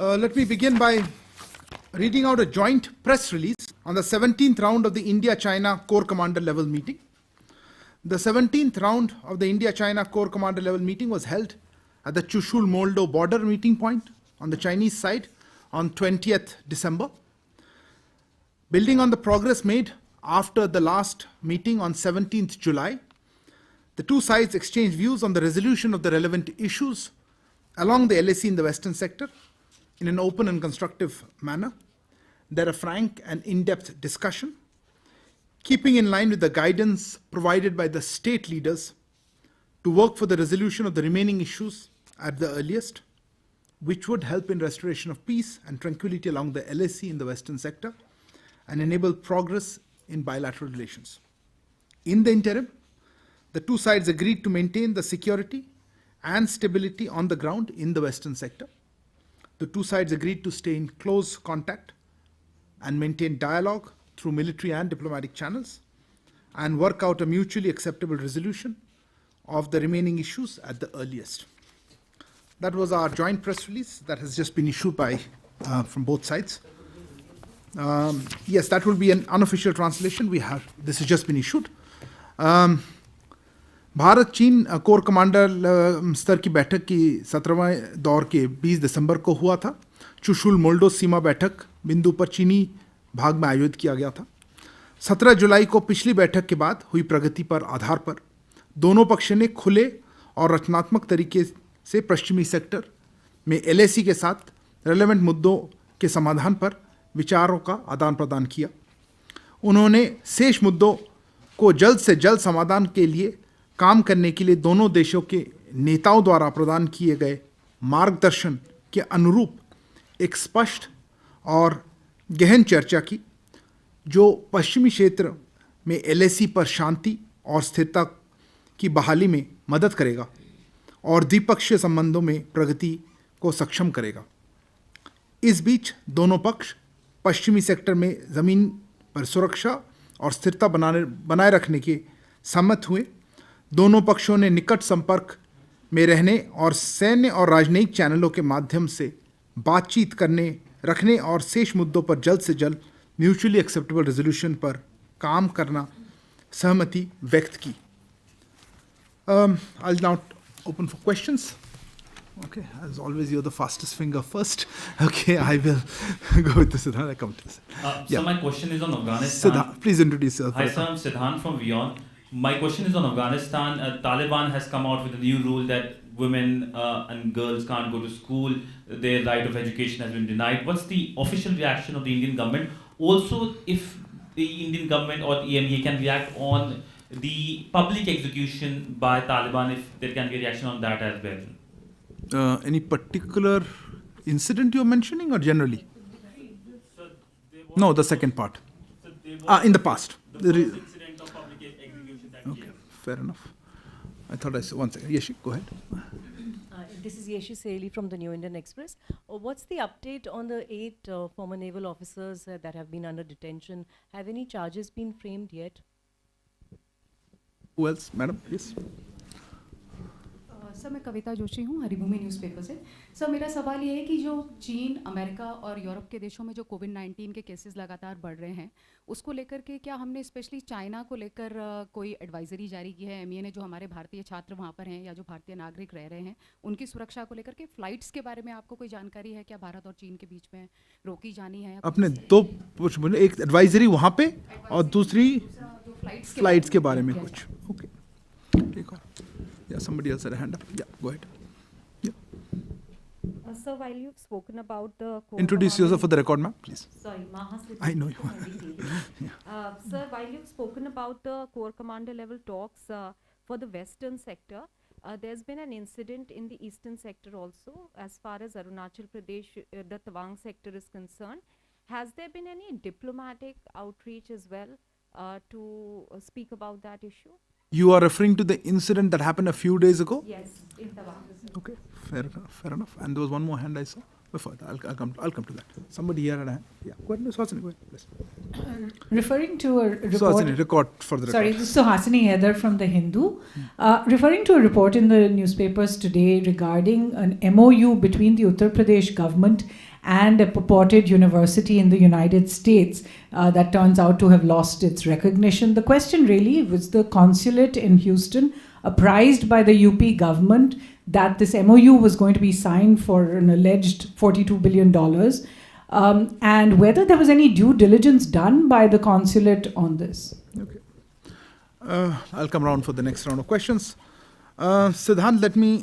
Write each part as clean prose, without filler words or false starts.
Let me begin by reading out a joint press release on the 17th round of the India-China Corps Commander level meeting. The 17th round of the India-China Corps Commander level meeting was held at the Chushul-Moldo border meeting point on the Chinese side on 20th December. Building on the progress made after the last meeting on 17th July, the two sides exchanged views on the resolution of the relevant issues along the LAC in the western sector in an open and constructive manner. There a frank and in-depth discussion, keeping in line with the guidance provided by the state leaders to work for the resolution of the remaining issues at the earliest, which would help in restoration of peace and tranquility along the LAC in the western sector and enable progress in bilateral relations. In the interim, the two sides agreed to maintain the security and stability on the ground in the western sector. The two sides agreed to stay in close contact and maintain dialogue through military and diplomatic channels and work out a mutually acceptable resolution of the remaining issues at the earliest. That was our joint press release that has just been issued from both sides. Yes, that will be an unofficial translation. This has just been issued. Bharat चीन core commander स्तर की बैठक की 17वें दौर के 20 दिसंबर को हुआ था। चुशुल मोल्डो सीमा बैठक बिंदु पर चीनी भाग में आयोजित किया गया था। 17 जुलाई को पिछली बैठक के बाद हुई प्रगति पर आधार पर दोनों पक्ष ने खुले और रचनात्मक तरीके से पश्चिमी सेक्टर में LAC के साथ रेलेवेंट मुद्दों के समाधान पर विचारों का आदान प्रदान किया। उन्होंने शेष मुद्दों को जल्द से जल्द समाधान के लिए काम करने के लिए दोनों देशों के नेताओं द्वारा प्रदान किए गए मार्गदर्शन के अनुरूप एक स्पष्ट और गहन चर्चा की, जो पश्चिमी क्षेत्र में LAC पर शांति और स्थिरता की बहाली में मदद करेगा और द्विपक्षीय संबंधों में प्रगति को सक्षम करेगा। इस बीच दोनों पक्ष पश्चिमी सेक्टर में ज़मीन पर सुरक्षा और स्थिरता बनाए रखने के सहमत हुए। दोनों पक्षों ने निकट संपर्क में रहने और सैन्य और राजनयिक चैनलों के माध्यम से बातचीत रखने और शेष मुद्दों पर जल्द से जल्द म्यूचुअली एक्सेप्टेबल रेजोल्यूशन पर काम करना सहमति व्यक्त की। I'll now open for questions. Okay, as always, you're the fastest finger first. Okay, I will go with the Siddhant. I come to this. So my question is on Afghanistan. Siddhant, please introduce yourself. Hi, sir. I'm Siddhant from Vion. My question is on Afghanistan. Taliban has come out with a new rule that women and girls can't go to school. Their right of education has been denied. What's the official reaction of the Indian government? Also, if the Indian government or EMEA can react on the public execution by Taliban, if there can be a reaction on that as well. Any particular incident you're mentioning or generally? No, the second part. In the past. Incident of public execution that okay, fair enough. I thought I saw one second. Yeshi, go ahead. This is Yeshi Saili from the New Indian Express. What's the update on the 8 former naval officers that have been under detention? Have any charges been framed yet? Who else, madam? Yes. Sir मैं कविता जोशी हूँ Haribhoomi newspaper से। Sir मेरा सवाल ये है कि जो चीन, अमेरिका और यूरोप के देशों में जो कोविड-19 के केसेस लगातार बढ़ रहे हैं, उसको लेकर के क्या हमने स्पेशली चाइना को लेकर कोई एडवाइजरी जारी की है? एमईए ने जो हमारे भारतीय छात्र वहाँ पर हैं या जो भारतीय नागरिक रह रहे हैं, उनकी सुरक्षा को लेकर के फ़्लाइट्स के बारे में आपको कोई जानकारी है क्या? भारत और चीन के बीच में रोकी जानी है? अपने दो एक एडवाइजरी वहाँ पे और दूसरी फ्लाइट्स के बारे में कुछ। ओके, ठीक है। Yeah, somebody else had a hand up. Yeah, go ahead. Yeah. Sir, while you've spoken about the... Introduce yourself for the record, ma'am, please. Sorry, I know you. Sir, while you've spoken about the Corps Commander level talks for the western sector, there's been an incident in the eastern sector also, as far as Arunachal Pradesh, the Tawang sector is concerned. Has there been any diplomatic outreach as well to speak about that issue? You are referring to the incident that happened a few days ago? Yes, in Tawang. Okay, fair enough. And there was one more hand I saw before that. I'll come to that. Somebody here had a hand. Yeah, go ahead, Suhasini, go ahead, please. Referring to a report... Suhasini, record for the record. Sorry, this is Suhasini Haider from The Hindu. Referring to a report in the newspapers today regarding an MoU between the Uttar Pradesh government and a purported university in the United States that turns out to have lost its recognition. The question really was the consulate in Houston apprised by the UP government that this MOU was going to be signed for an alleged $42 billion, and whether there was any due diligence done by the consulate on this. Okay. I'll come around for the next round of questions. Siddhant, let me,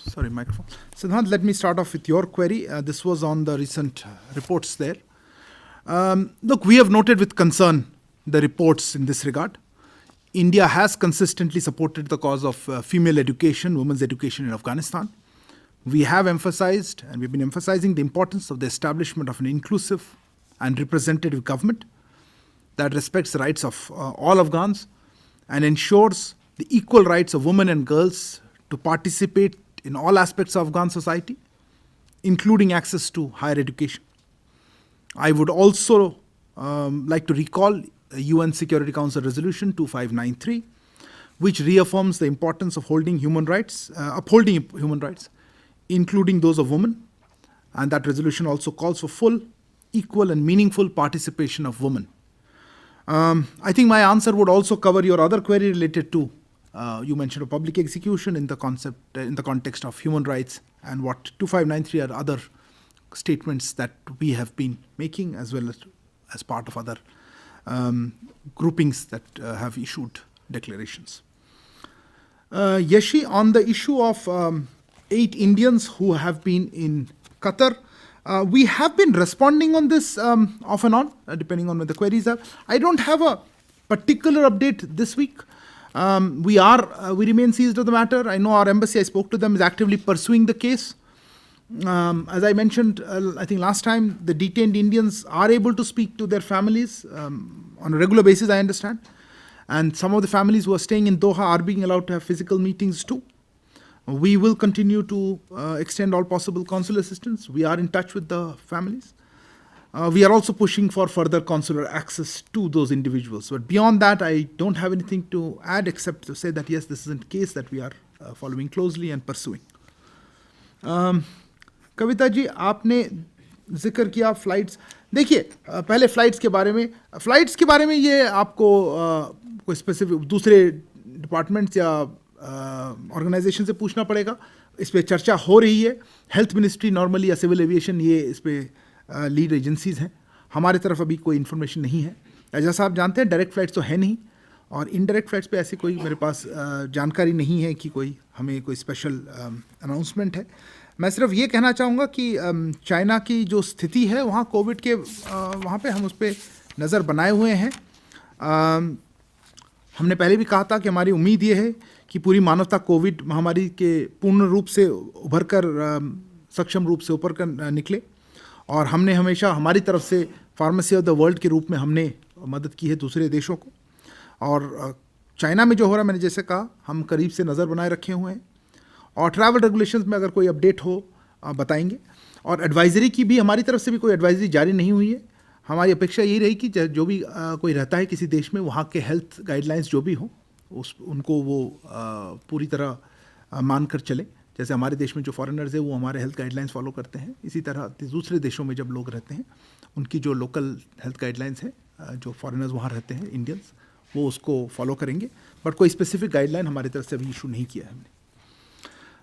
Siddhant, let me start off with your query. This was on the recent reports there. Look, we have noted with concern the reports in this regard. India has consistently supported the cause of female education, women's education in Afghanistan. We have emphasized, and we've been emphasizing, the importance of the establishment of an inclusive and representative government that respects the rights of all Afghans and ensures the equal rights of women and girls to participate in all aspects of Afghan society, including access to higher education. I would also like to recall UN Security Council Resolution 2593, which reaffirms the importance of upholding human rights, including those of women. And that resolution also calls for full, equal, and meaningful participation of women. I think my answer would also cover your other query related to, you mentioned a public execution in the context of human rights, and what 2593 are other statements that we have been making, as well as part of other groupings that have issued declarations. Yeshi, on the issue of 8 Indians who have been in Qatar, we have been responding on this off and on, depending on what the queries are. I don't have a particular update this week. We remain seized of the matter. I know our embassy, I spoke to them, is actively pursuing the case. As I mentioned, I think last time, the detained Indians are able to speak to their families on a regular basis, I understand. And some of the families who are staying in Doha are being allowed to have physical meetings too. We will continue to extend all possible consular assistance. We are in touch with the families. We are also pushing for further consular access to those individuals. But beyond that, I don't have anything to add except to say that yes, this is a case that we are following closely and pursuing. Kavita ji, आपने जिक्र किया flights. देखिए, पहले flights के बारे में ये आपको कोई स्पेसिफिक दूसरे डिपार्टमेंट्स या ऑर्गेनाइजेशन से पूछना पड़ेगा. इस पे चर्चा हो रही है. हेल्थ मिनिस्ट्री नॉर्मली या सिविल एविएशन, ये इस पे लीड एजेंसीज हैं. हमारे तरफ अभी कोई इन्फॉर्मेशन नहीं है. जैसा आप जानते हैं, डायरेक्ट फ्लाइट्स तो है नहीं, और इनडायरेक्ट फ्लाइट्स पे ऐसी कोई मेरे पास जानकारी नहीं है कि कोई हमें कोई स्पेशल अनाउंसमेंट है. मैं सिर्फ ये कहना चाहूँगा कि चाइना की जो स्थिति है वहाँ कोविड के वहाँ पे हम उस पर नज़र बनाए हुए हैं. हमने पहले भी कहा था कि हमारी उम्मीद ये है कि पूरी मानवता कोविड महामारी के पूर्ण रूप से उभर कर सक्षम रूप से ऊपर कर निकले. और हमने हमेशा हमारी तरफ से फार्मेसी ऑफ द वर्ल्ड के रूप में हमने मदद की है दूसरे देशों को. और चाइना में जो हो रहा है, मैंने जैसे कहा, हम करीब से नज़र बनाए रखे हुए हैं. और ट्रैवल रेगुलेशंस में अगर कोई अपडेट हो बताएंगे. और एडवाइजरी की भी हमारी तरफ से भी कोई एडवाइजरी जारी नहीं हुई है. हमारी अपेक्षा यही रही कि जो भी कोई रहता है किसी देश में, वहाँ के हेल्थ गाइडलाइंस जो भी हो उनको वो पूरी तरह मानकर चले. जैसे हमारे देश में जो फॉरेनर्स है वो हमारे हेल्थ गाइडलाइंस फॉलो करते हैं, इसी तरह दूसरे देशों में जब लोग रहते हैं उनकी जो लोकल हेल्थ गाइडलाइंस है, जो फॉरेनर्स वहाँ रहते हैं इंडियंस, वो उसको फॉलो करेंगे. बट कोई स्पेसिफिक गाइडलाइन हमारी तरफ से अभी इशू नहीं किया है हमने.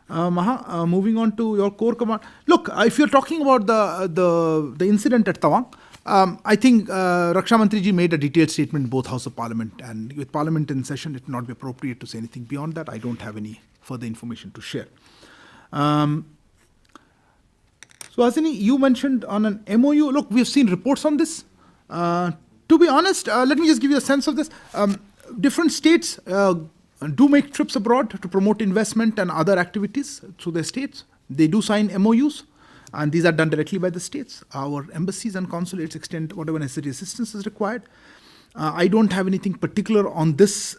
Maha, moving on to your core command. Look, if you're talking about the incident at Tawang, I think Raksha Mantri ji made a detailed statement in both House of Parliament, and with Parliament in session, it would not be appropriate to say anything beyond that. I don't have any further information to share. So Hasini, you mentioned on an MOU. Look, we've seen reports on this. To be honest, let me just give you a sense of this. Different states do make trips abroad to promote investment and other activities through their states. They do sign MOUs, and these are done directly by the states. Our embassies and consulates extend whatever necessary assistance is required. I don't have anything particular on this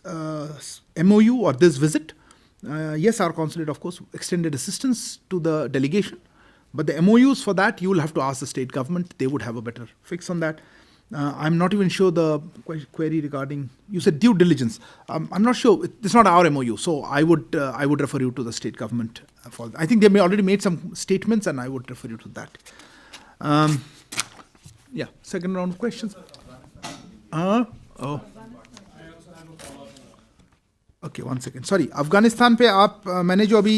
MOU or this visit. Yes, our consulate, of course, extended assistance to the delegation, but the MOUs for that, you will have to ask the state government. They would have a better fix on that. I'm not even sure the query regarding, you said due diligence. I'm not sure. It's not our MOU, so I would refer you to the state government. I think they may already made some statements, and I would refer you to that. Yeah, second round of questions. Oh. Okay, 1 second. Sorry, Afghanistan पे आप मैंने जो अभी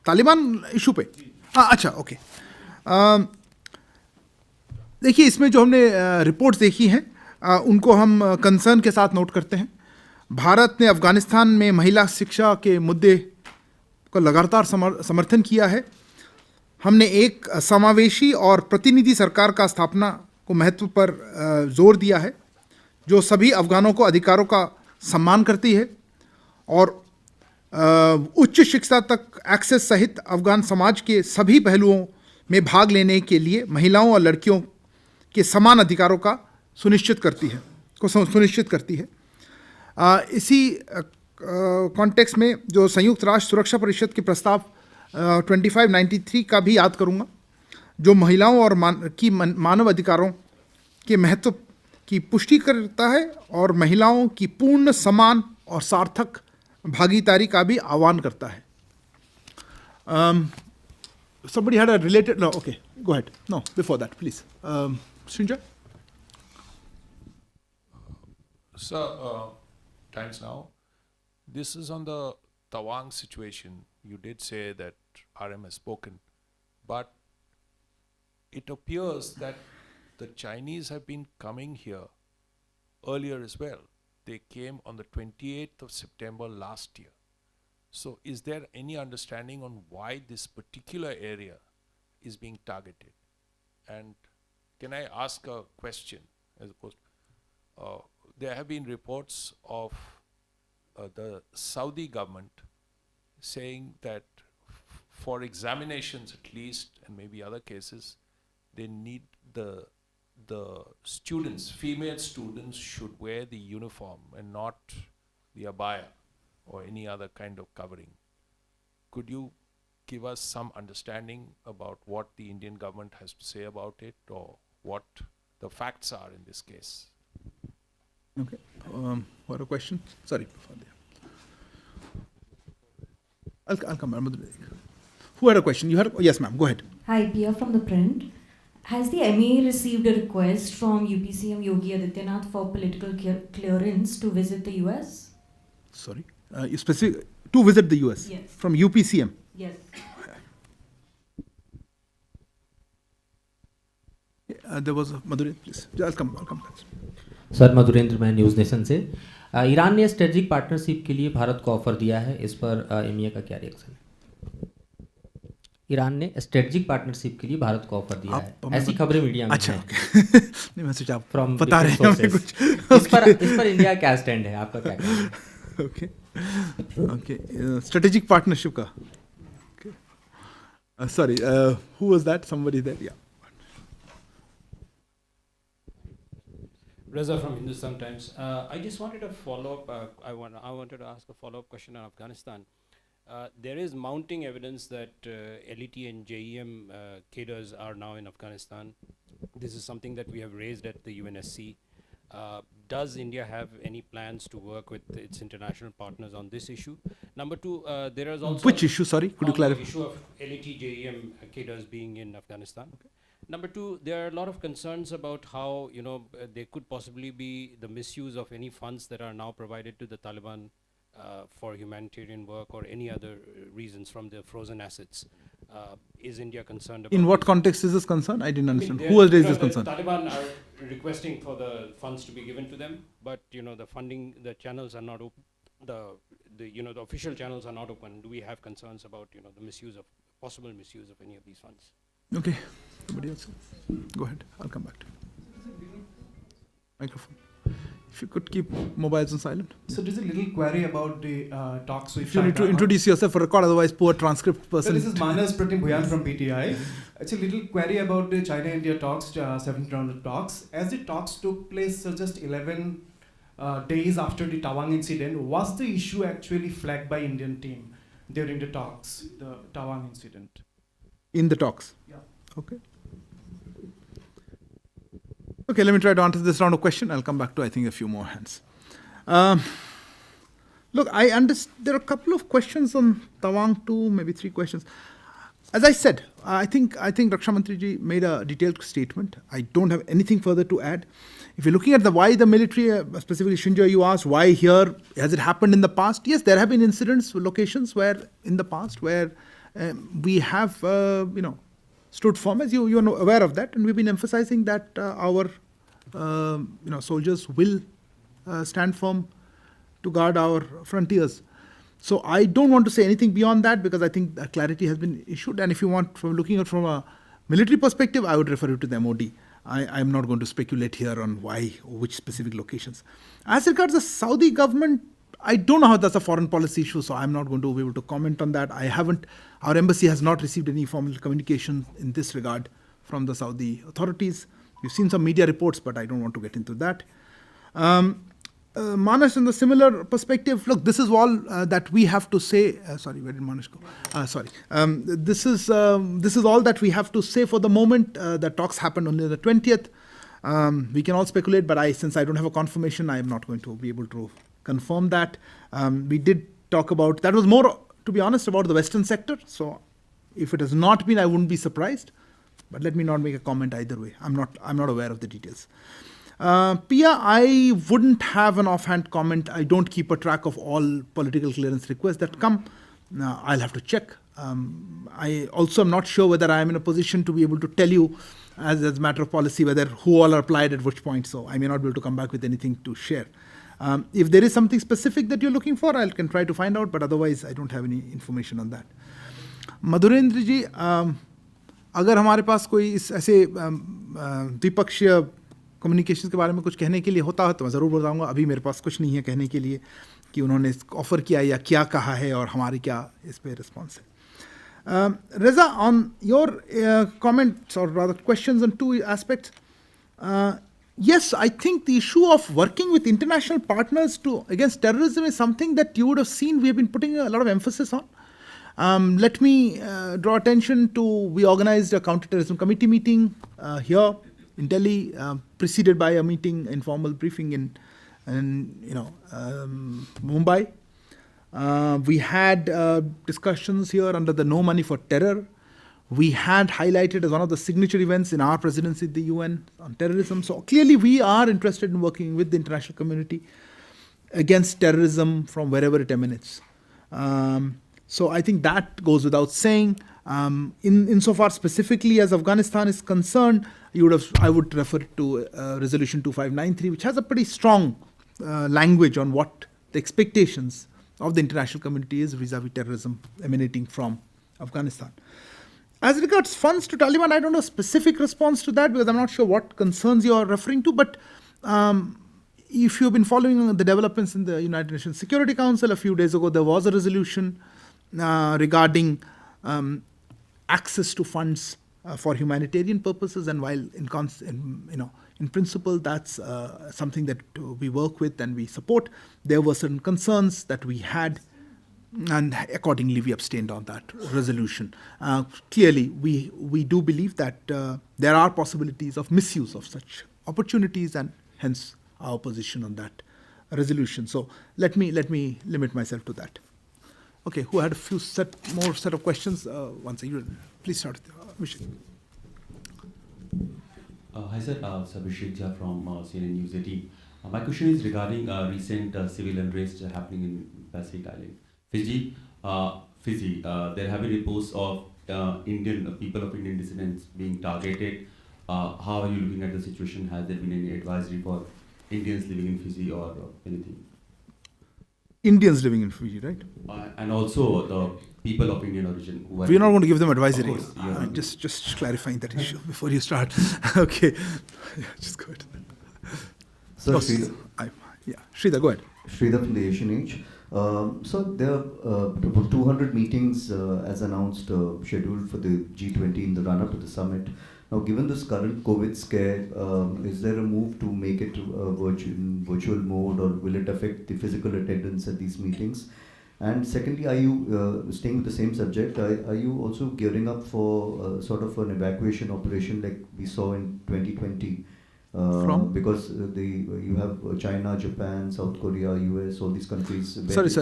Taliban issue पे अच्छा okay देखिए इसमें जो हमने रिपोर्ट्स देखी हैं उनको हम कंसर्न के साथ नोट करते हैं. भारत ने अफगानिस्तान में महिला शिक्षा के मुद्दे को लगातार समर्थन किया है. हमने एक समावेशी और प्रतिनिधि सरकार का स्थापना को महत्व पर जोर दिया है जो सभी अफगानों को अधिकारों का सम्मान करती है और उच्च शिक्षा तक एक्सेस सहित अफगान समाज के सभी पहलुओं में भाग लेने के लिए महिलाओं और लड़कियों के समान अधिकारों का सुनिश्चित करती है. इसी कॉन्टेक्स्ट में जो संयुक्त राष्ट्र सुरक्षा परिषद के प्रस्ताव 2593 का भी याद करूंगा जो महिलाओं और मानव अधिकारों के महत्व की पुष्टि करता है और महिलाओं की पूर्ण समान और सार्थक भागीदारी का भी आह्वान करता है. Somebody had a related. No, okay, go ahead. No, before that, please. Srinja? Sir, thanks now. This is on the Tawang situation. You did say that RM has spoken, but it appears that the Chinese have been coming here earlier as well. They came on the 28th of September last year. So is there any understanding on why this particular area is being targeted? And can I ask a question as opposed there have been reports of the Saudi government saying that for examinations at least, and maybe other cases, they need the students, female students should wear the uniform and not the abaya or any other kind of covering. Could you give us some understanding about what the Indian government has to say about it or what the facts are in this case? Okay. What a question? Sorry. I'll come back. Who had a question? You had yes, ma'am. Go ahead. Hi, Pia from the Print. Has the MA received a request from UPCM Yogi Adityanath for political clearance to visit the US? Sorry. You specific to visit the US? Yes. From UPCM? Yes. There was a Madhurendra, please. I'll come back. Sir Madhurendra मैं news nation से. Iran ने strategic partnership के लिए भारत को offer दिया है, इस पर एमईए का क्या रिएक्शन है? ईरान ने स्ट्रेटेजिक पार्टनरशिप के लिए भारत को ऑफर दिया है, ऐसी खबरें मीडिया में हैं. नहीं मैं सोचा आप बता रहे हैं हमें कुछ. इस पर इंडिया क्या स्टैंड है, आपका क्या कहना है? Okay. Strategic partnership का. Okay. Sorry. Who was that? Somebody there? Yeah. Reza from Hindustan Times. I just wanted to follow up. I wanted to ask a follow-up question on Afghanistan. There is mounting evidence that LET and JEM cadres are now in Afghanistan. This is something that we have raised at the UNSC. Does India have any plans to work with its international partners on this issue? Number two, there is also... Which issue, sorry? Could you clarify? The issue of LET, JEM cadres being in Afghanistan. Okay. Number two, there are a lot of concerns about how, there could possibly be the misuse of any funds that are now provided to the Taliban for humanitarian work or any other reasons from the frozen assets. Is India concerned about... In what context is this concern? I didn't understand. Who has raised this concern? The Taliban are requesting for the funds to be given to them, but, the funding, the channels are not open. The official channels are not open. Do we have concerns about, the possible misuse of any of these funds? Okay. Somebody else? Go ahead. I'll come back to you. Microphone. If you could keep mobiles on silent. So there's a little query about the talks with China. You need to introduce yourself for record, otherwise poor transcript person. So this is Manas Pratim Bhuyan from PTI. It's a little query about the China-India talks, 7th round of talks. As the talks took place just 11 days after the Tawang incident, was the issue actually flagged by Indian team during the talks, the Tawang incident? In the talks? Yeah. Okay. Okay, let me try to answer this round of question. I'll come back to, I think, a few more hands. Look, I understand there are a couple of questions on Tawang too, maybe 3 questions. As I said, I think Raksha Mantri ji made a detailed statement. I don't have anything further to add. If you're looking at why the military, specifically Shinjo, you asked why here, has it happened in the past? Yes, there have been incidents, locations where in the past where we have, stood firm, as you are aware of that, and we've been emphasizing that our soldiers will stand firm to guard our frontiers. So I don't want to say anything beyond that because I think that clarity has been issued. And if you want, from looking at it from a military perspective, I would refer you to the MOD. I'm not going to speculate here on why or which specific locations. As regards the Saudi government, I don't know how that's a foreign policy issue, so I'm not going to be able to comment on that. Our embassy has not received any formal communication in this regard from the Saudi authorities. We've seen some media reports, but I don't want to get into that. Manas, in the similar perspective, look, this is all that we have to say. Sorry, where did Manas go? This is all that we have to say for the moment. The talks happened on the 20th. We can all speculate, but since I don't have a confirmation, I am not going to be able to confirm that. We did talk about, that was more, to be honest, about the Western sector. So if it has not been, I wouldn't be surprised. But let me not make a comment either way. I'm not aware of the details. Pia, I wouldn't have an offhand comment. I don't keep a track of all political clearance requests that come. I'll have to check. I also am not sure whether I am in a position to be able to tell you as a matter of policy whether who all are applied at which point. So I may not be able to come back with anything to share. If there is something specific that you're looking for, I can try to find out, but otherwise I don't have any information on that. Madhurendra ji, अगर हमारे पास कोई इस ऐसे द्विपक्षीय communication के बारे में कुछ कहने के लिए होता है तो मैं ज़रूर बताऊंगा. अभी मेरे पास कुछ नहीं है कहने के लिए कि उन्होंने ऑफ़र किया या क्या कहा है और हमारी क्या इस पे रिस्पॉन्स है. Reza, on your comments or rather questions on two aspects, yes, I think the issue of working with international partners against terrorism is something that you would have seen we have been putting a lot of emphasis on. Let me draw attention to, we organized a counterterrorism committee meeting here in Delhi, preceded by a meeting, informal briefing in Mumbai. We had discussions here under the No Money for Terror. We had highlighted as one of the signature events in our presidency at the UN on terrorism. So clearly we are interested in working with the international community against terrorism from wherever it emanates. So I think that goes without saying. Insofar specifically as Afghanistan is concerned, I would refer to Resolution 2593, which has a pretty strong language on what the expectations of the international community is vis-a-vis terrorism emanating from Afghanistan. As regards funds to Taliban, I don't know a specific response to that because I'm not sure what concerns you are referring to, but if you've been following the developments in the United Nations Security Council, a few days ago there was a resolution regarding access to funds for humanitarian purposes, and while in principle that's something that we work with and we support, there were certain concerns that we had, and accordingly we abstained on that resolution. Clearly we do believe that there are possibilities of misuse of such opportunities, and hence our position on that resolution. So let me limit myself to that. Okay, who had a few more set of questions? Please start with Abhishek. Hi sir, Abhishek Jha from CNN News 18. My question is regarding recent civil unrest happening in Pacific Island, Fiji. There have been reports of people of Indian descendants being targeted. How are you looking at the situation? Has there been any advisory for Indians living in Fiji or anything? Indians living in Fiji, right? And also the people of Indian origin. We're not going to give them advisory. Of course, just clarifying that issue before you start. Okay, just go ahead. So Sridhar, go ahead. Sridhar from the Asian Age. So there are about 200 meetings as announced scheduled for the G20 in the run-up to the summit. Now, given this current COVID scare, is there a move to make it virtual mode, or will it affect the physical attendance at these meetings? And secondly, are you, staying with the same subject, are you also gearing up for sort of an evacuation operation like we saw in 2020? Because you have China, Japan, South Korea, US, all these countries. Sorry.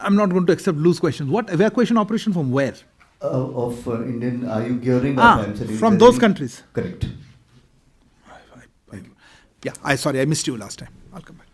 I'm not going to accept loose questions. What evacuation operation from where? Of Indian, are you gearing up? I'm saying, from those countries. Correct. Sorry, I missed you last time. I'll come back.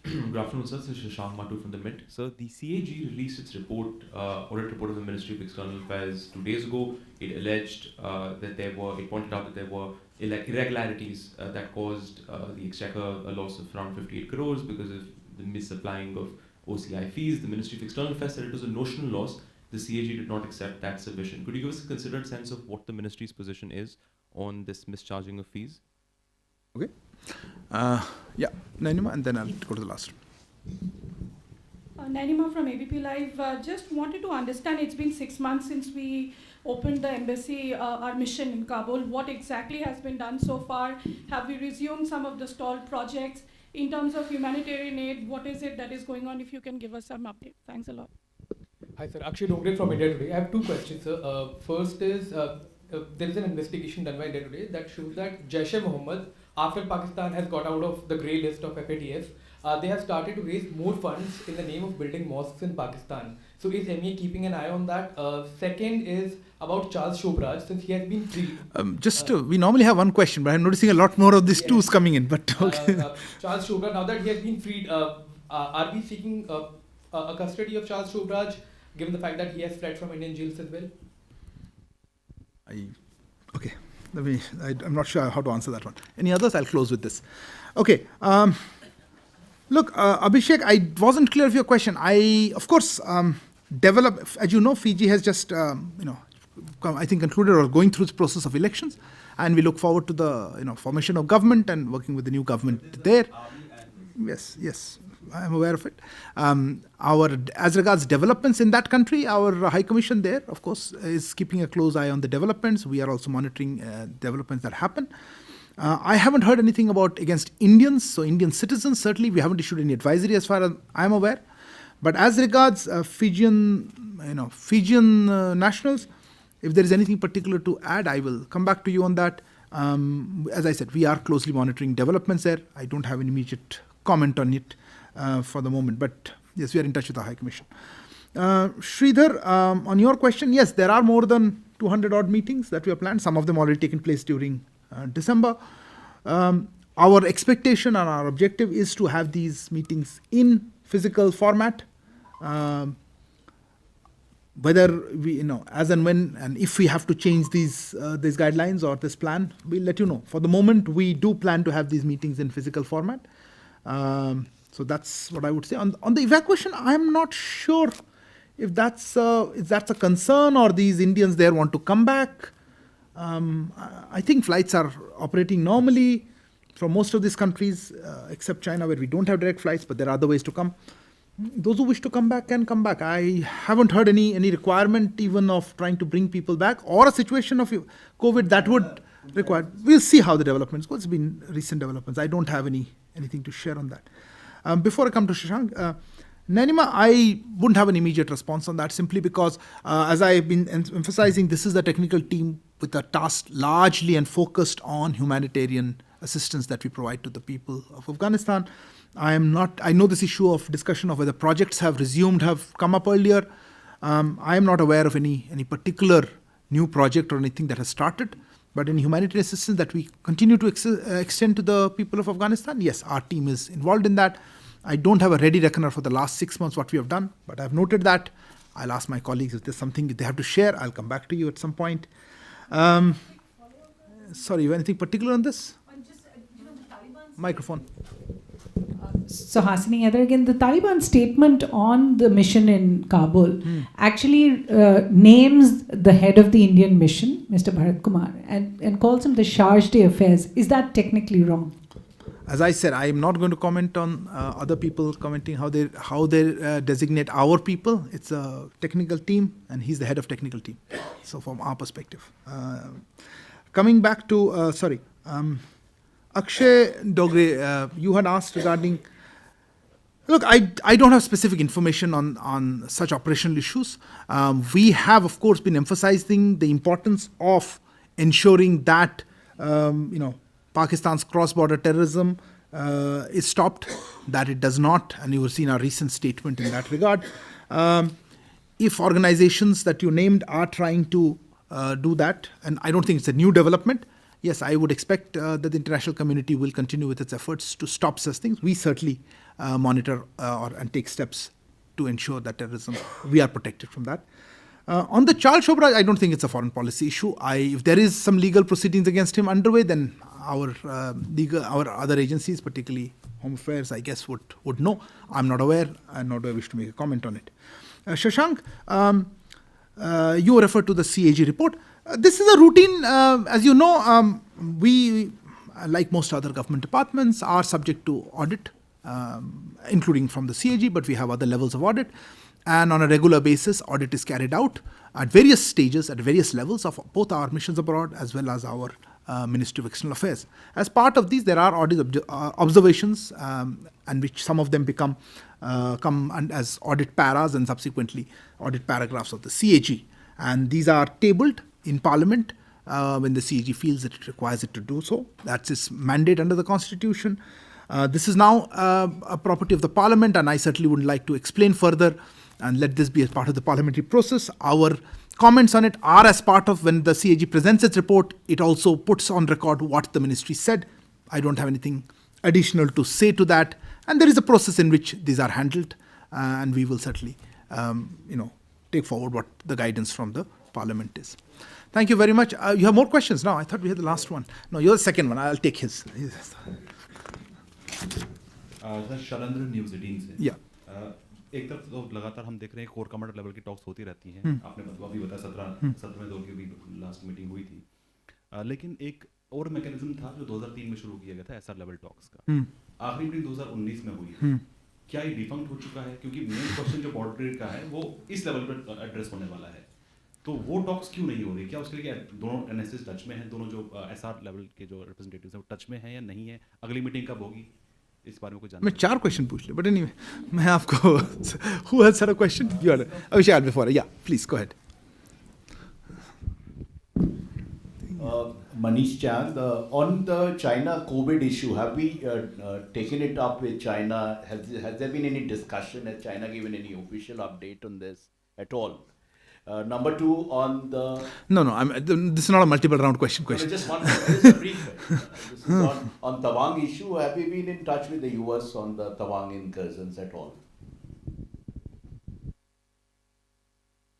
Good afternoon, sir. This is Shashank Matu from the Mint. Sir, the CAG released its report, audit report of the Ministry of External Affairs 2 days ago. It alleged it pointed out that there were irregularities that caused the Exchequer a loss of around 58 crores because of the misapplying of OCI fees. The Ministry of External Affairs said it was a notional loss. The CAG did not accept that submission. Could you give us a considered sense of what the Ministry's position is on this mischarging of fees? Okay. Nainima, and then I'll go to the last one. Nainima from ABP Live. Just wanted to understand, it's been 6 months since we opened the embassy, our mission in Kabul. What exactly has been done so far? Have we resumed some of the stalled projects? In terms of humanitarian aid, what is it that is going on? If you can give us some update. Thanks a lot. Hi, sir. Akshay Dongre from India Today. I have two questions, sir. First is, there is an investigation done by India Today that shows that Jaish-e-Mohammed, after Pakistan has got out of the grey list of FATF, they have started to raise more funds in the name of building mosques in Pakistan. So is MEA keeping an eye on that? Second is about Charles Shobraj, since he has been freed. We normally have one question, but I'm noticing a lot more of these twos coming in. But okay. Charles Shobraj, now that he has been freed, are we seeking a custody of Charles Shobraj, given the fact that he has fled from Indian jails as well? Okay. I'm not sure how to answer that one. Any others? I'll close with this. Okay. Look, Abhishek, I wasn't clear of your question. Of course, as you know, Fiji has just, I think concluded or going through its process of elections, and we look forward to the, formation of government and working with the new government there. Yes, I'm aware of it. As regards developments in that country, our High Commission there, of course, is keeping a close eye on the developments. We are also monitoring developments that happen. I haven't heard anything against Indians, so Indian citizens, certainly we haven't issued any advisory as far as I'm aware. But as regards Fijian nationals, if there is anything particular to add, I will come back to you on that. As I said, we are closely monitoring developments there. I don't have an immediate comment on it for the moment, but yes, we are in touch with the High Commission. Sridhar, on your question, yes, there are more than 200 odd meetings that we have planned. Some of them already taken place during December. Our expectation and our objective is to have these meetings in physical format. Whether we, as and when and if we have to change these guidelines or this plan, we'll let you know. For the moment, we do plan to have these meetings in physical format. So that's what I would say. On the evacuation, I'm not sure if that's a concern or these Indians there want to come back. I think flights are operating normally from most of these countries, except China, where we don't have direct flights, but there are other ways to come. Those who wish to come back can come back. I haven't heard any requirement even of trying to bring people back or a situation of COVID that would require. We'll see how the developments go. It's been recent developments. I don't have anything to share on that. Before I come to Shashank, Nainima, I wouldn't have an immediate response on that simply because, as I've been emphasizing, this is a technical team with a task largely and focused on humanitarian assistance that we provide to the people of Afghanistan. I know this issue of discussion of whether projects have resumed have come up earlier. I am not aware of any particular new project or anything that has started. But in humanitarian assistance that we continue to extend to the people of Afghanistan, yes, our team is involved in that. I don't have a ready reckoner for the last 6 months what we have done, but I've noted that. I'll ask my colleagues if there's something they have to share. I'll come back to you at some point. Sorry, anything particular on this? Microphone. So Hasini, other again, the Taliban statement on the mission in Kabul actually names the head of the Indian mission, Mr. Bharat Kumar, and calls him the charge d'affaires. Is that technically wrong? As I said, I am not going to comment on other people commenting how they designate our people. It's a technical team, and he's the head of technical team. So from our perspective, coming back to Akshay Dogre, you had asked regarding. Look, I don't have specific information on such operational issues. We have, of course, been emphasizing the importance of ensuring that Pakistan's cross-border terrorism is stopped, that it does not, and you will see in our recent statement in that regard. if organizations that you named are trying to do that, and I don't think it's a new development, yes, I would expect that the international community will continue with its efforts to stop such things. We certainly monitor and take steps to ensure that terrorism, we are protected from that. On the Charles Chobra, I don't think it's a foreign policy issue. If there is some legal proceedings against him underway, then our other agencies, particularly Home Affairs, I guess would know. I'm not aware, and nor do I wish to make a comment on it. Shashank, you referred to the CAG report. This is a routine, as you know, we, like most other government departments, are subject to audit, including from the CAG, but we have other levels of audit. And on a regular basis, audit is carried out at various stages, at various levels of both our missions abroad as well as our Ministry of External Affairs. As part of these, there are audit observations, and which some of them come as audit paras and subsequently audit paragraphs of the CAG. And these are tabled in Parliament when the CAG feels that it requires it to do so. That's its mandate under the Constitution. This is now a property of the Parliament, and I certainly would like to explain further and let this be as part of the parliamentary process. Our comments on it are as part of when the CAG presents its report. It also puts on record what the ministry said. I don't have anything additional to say to that. And there is a process in which these are handled, and we will certainly, take forward what the guidance from the Parliament is. Thank you very much. You have more questions now? I thought we had the last one. No, you're the second one. I'll take his. Shailendra news 18 से। Yeah. एक तरफ तो लगातार हम देख रहे हैं core commander level की टॉक्स होती रहती हैं। आपने अभी बताया 17वें दौर की भी लास्ट मीटिंग हुई थी। लेकिन एक और मैकेनिज्म था जो 2003 में शुरू किया गया था एसआर लेवल टॉक्स का। आखिरी मीटिंग 2019 में हुई। क्या ये डिफंक्ट हो चुका है? क्योंकि मेन क्वेश्चन जो बॉर्डर का है वो इस लेवल पर एड्रेस होने वाला है। तो वो टॉक्स क्यों नहीं हो रही? क्या उसके लिए दोनों एनएसएस टच में हैं? दोनों जो एसआर लेवल के जो रिप्रेजेंटेटिव्स हैं वो टच में हैं या नहीं है? अगली मीटिंग कब होगी? इस बारे में कुछ जानना। मैं 4 क्वेश्चन पूछ ले, बट एनीवे मैं आपको who else had a question? You had Abhishek before. Yeah, please go ahead. Manish Chand, on the China COVID issue, have we taken it up with China? Has there been any discussion? Has China given any official update on this at all? Number 2, on the... No, this is not a multiple round question. No, just one. This is a brief question. This is on Tawang issue. Have we been in touch with the US on the Tawang incursions at all?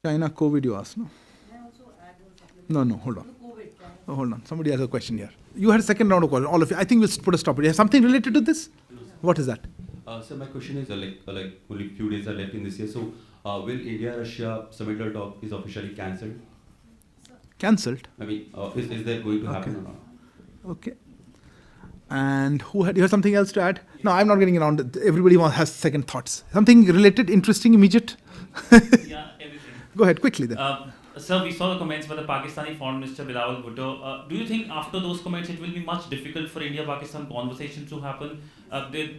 China COVID, you asked, no? No, hold on. Hold on. Somebody has a question here. You had a second round of questions, all of you. I think we'll put a stop. You have something related to this? What is that? So my question is, like only few days are left in this year. So will India-Russia summit talk is officially cancelled? Cancelled? I mean, is that going to happen or not? Okay. And you have something else to add? No, I'm not getting around it. Everybody has second thoughts. Something related, interesting, immediate? Yeah, everything. Go ahead, quickly then. Sir, we saw the comments by the Pakistani Foreign Minister Bilawal Bhutto. Do you think after those comments it will be much difficult for India-Pakistan conversations to happen?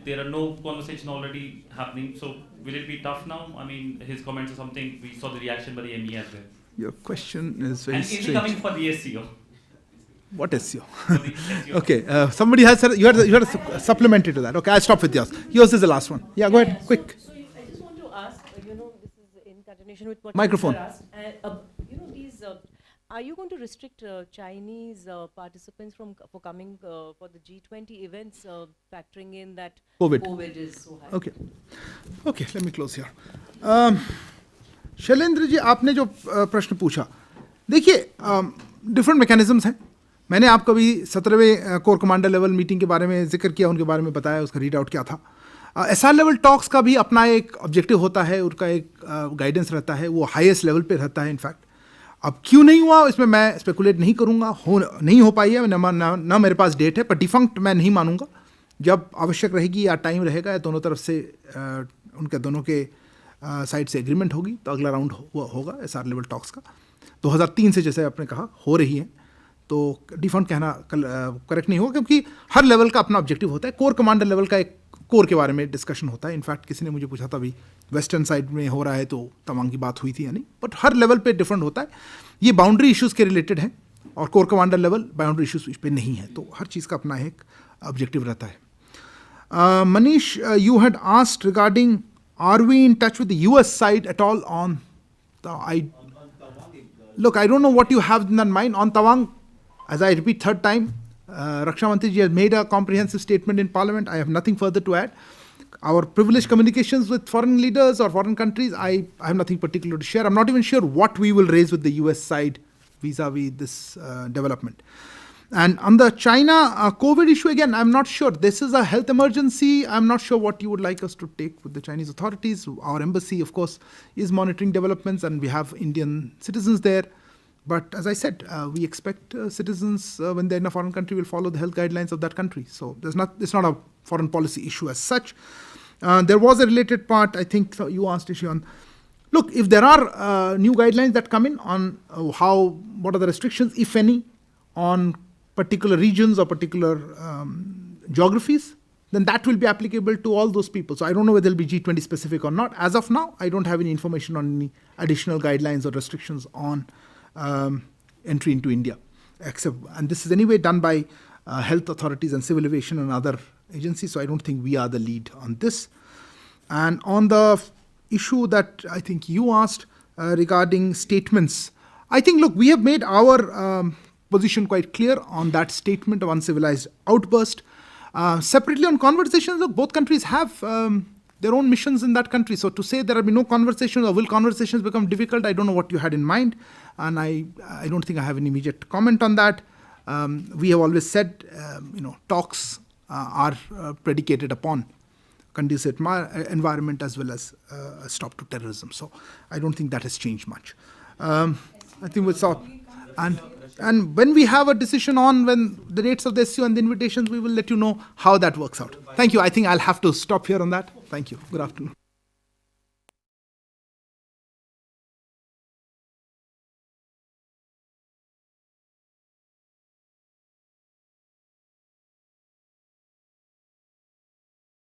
There are no conversations already happening, so will it be tough now? I mean, his comments are something, we saw the reaction by the ME as well. Your question is very strange. And is he coming for the SCO? What SCO? Okay, somebody has, you had supplementary to that. Okay, I'll stop with yours. Yours is the last one. Yeah, go ahead, quick. So I just want to ask, this is in continuation with what Microphone. you asked. Are you going to restrict Chinese participants for coming for the G20 events, factoring in that COVID is so high? Okay, let me close here. Shailendra ji, आपने जो प्रश्न पूछा, देखिए different mechanisms हैं। मैंने आपको अभी 17वें core commander level meeting के बारे में जिक्र किया, उनके बारे में बताया, उसका रीड आउट क्या था। एसआर लेवल टॉक्स का भी अपना एक ऑब्जेक्टिव होता है, उनका एक गाइडेंस रहता है, वो हाईएस्ट लेवल पे रहता है इनफैक्ट। अब क्यों नहीं हुआ इसमें मैं स्पेकुलेट नहीं करूँगा, नहीं हो पाई है, ना मेरे पास डेट है, पर डिफंक्ट मैं नहीं मानूंगा। जब आवश्यक रहेगी या टाइम रहेगा या दोनों तरफ से उनके दोनों के साइड से एग्रीमेंट होगी तो अगला राउंड होगा एसआर लेवल टॉक्स का। 2003 से जैसे आपने कहा हो रही है, तो डिफंक्ट कहना करेक्ट नहीं होगा, क्योंकि हर लेवल का अपना ऑब्जेक्टिव होता है। कोर कमांडर लेवल का एक कोर के बारे में डिस्कशन होता है। इनफैक्ट किसी ने मुझे पूछा था अभी वेस्टर्न साइड में हो रहा है तो तवांग की बात हुई थी या नहीं, बट हर लेवल पे डिफरेंट होता है। ये बाउंड्री इश्यूज़ के रिलेटेड है और core commander level boundary issues पे नहीं है, तो हर चीज़ का अपना एक ऑब्जेक्टिव रहता है। Manish, you had asked regarding are we in touch with the US side at all on Look, I don't know what you have in mind. On Tawang, as I repeat third time, Raksha Mantri ji has made a comprehensive statement in Parliament. I have nothing further to add. Our privileged communications with foreign leaders or foreign countries, I have nothing particular to share. I'm not even sure what we will raise with the US side vis-a-vis this development. And on the China COVID issue, again, I'm not sure. This is a health emergency. I'm not sure what you would like us to take with the Chinese authorities. Our embassy, of course, is monitoring developments, and we have Indian citizens there. But as I said, we expect citizens, when they're in a foreign country, will follow the health guidelines of that country. So it's not a foreign policy issue as such. There was a related part, I think you asked, Ishan. Look, if there are new guidelines that come in on what are the restrictions, if any, on particular regions or particular geographies, then that will be applicable to all those people. So I don't know whether it'll be G20 specific or not. As of now, I don't have any information on any additional guidelines or restrictions on entry into India. And this is anyway done by health authorities and civil aviation and other agencies, so I don't think we are the lead on this. And on the issue that I think you asked regarding statements, I think, look, we have made our position quite clear on that statement of uncivilized outburst. Separately on conversations, look, both countries have their own missions in that country. So to say there will be no conversations or will conversations become difficult, I don't know what you had in mind. And I don't think I have an immediate comment on that. We have always said, talks are predicated upon conducive environment as well as a stop to terrorism. So I don't think that has changed much. I think we saw, and when we have a decision on when the dates of the SU and the invitations, we will let you know how that works out. Thank you. I think I'll have to stop here on that. Thank you. Good afternoon.